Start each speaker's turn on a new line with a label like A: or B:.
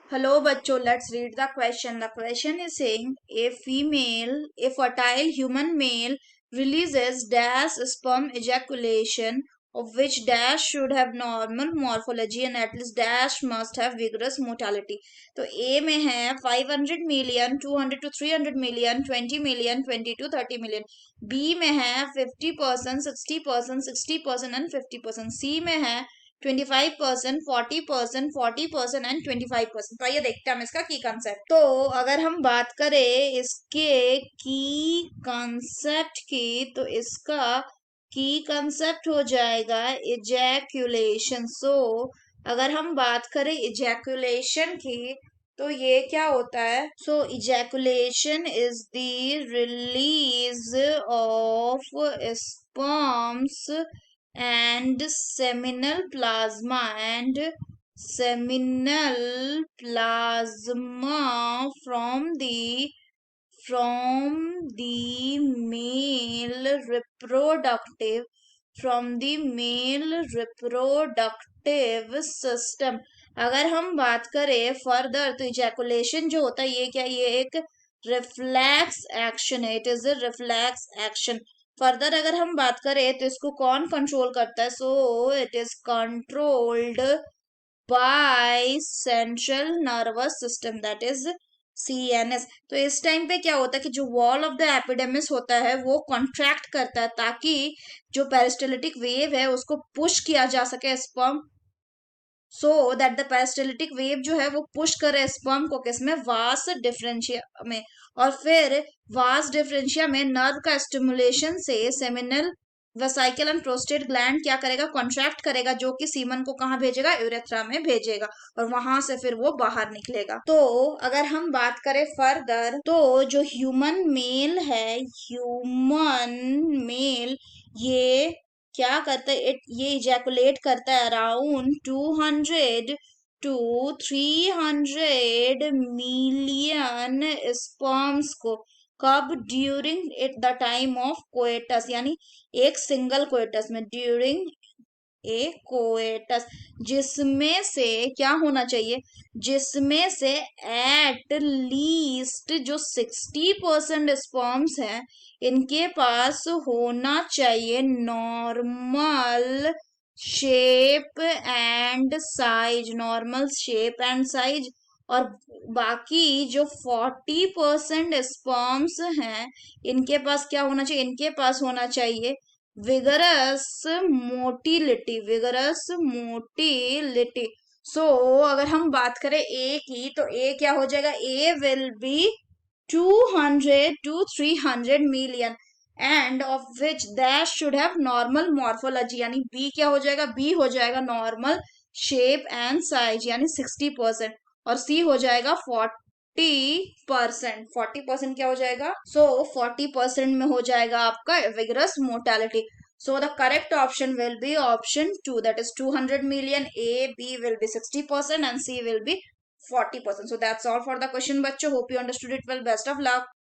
A: Hello, bachcho. Let's read the question. The question is saying a fertile human male releases dash sperm ejaculation of which dash should have normal morphology and at least dash must have vigorous motility. तो A में है 500 million, 200 to 300 million, 20 million, 20 to 30 million. B में है 50%, 60%, 60% and 50%. C में है 25%, 40%, 40% and 25%. तो आइए देखते हैं हम इसका की कंसेप्ट. तो अगर हम बात करें इसके की कंसेप्ट की तो इसका की कंसेप्ट हो जाएगा इजैक्यूलेशन. सो अगर हम बात करें इजैक्यूलेशन की तो ये क्या होता है. So ejaculation is the release of sperms and seminal plasma from the male reproductive system. अगर हम बात करें फर्दर तो इजैकुलेशन जो होता है ये क्या, ये एक रिफ्लेक्स एक्शन है. It is a reflex action. Further अगर हम बात करें तो इसको कौन कंट्रोल करता है. So it is controlled by central nervous system, that is CNS. तो इस टाइम पे क्या होता है कि जो वॉल ऑफ द एपिडेमिस होता है वो कॉन्ट्रैक्ट करता है ताकि जो पेरिस्टाल्टिक वेव है उसको पुश किया जा सके sperm, so that the peristaltic wave जो है वो पुश करे स्पर्म को किसमें, वास डिफरेंशिया में. और फिर वास डिफरेंशिया में नर्व का स्टिमुलेशन से seminal vesicle and prostate gland क्या करेगा, कॉन्ट्रैक्ट करेगा, जो कि सीमन को कहाँ भेजेगा, यूरेथ्रा में भेजेगा और वहां से फिर वो बाहर निकलेगा. तो अगर हम बात करें फर्दर तो जो ह्यूमन मेल है, ह्यूमन मेल ये क्या करता है, ये इजैकुलेट करता है अराउंड 200 टू 300 मिलियन स्पर्म्स को. कब, during at the time of coitus, यानी एक सिंगल कोएटस में, ड्यूरिंग ए कोएटस. जिसमें से क्या होना चाहिए, जिसमें से एट लीस्ट जो 60% स्पर्म्स हैं इनके पास होना चाहिए normal shape and size, normal shape and size. और बाकी जो 40% स्पर्म्स हैं इनके पास क्या होना चाहिए, इनके पास होना चाहिए विगरस मोटिलिटी, विगरस मोटिलिटी. सो अगर हम बात करें ए की तो ए क्या हो जाएगा, A will be 200 to 300 million and of which that should have normal morphology, यानी बी क्या हो जाएगा, बी हो जाएगा नॉर्मल शेप एंड साइज यानी 60%. और सी हो जाएगा 40%. 40% क्या हो जाएगा, सो 40% में हो जाएगा आपका vigorous mortality. So the correct option will be option 2, that is 200 million. A, B will be 60% and C will be 40%. So that's all for the question, bachcho. Hope you understood it well. Best of luck.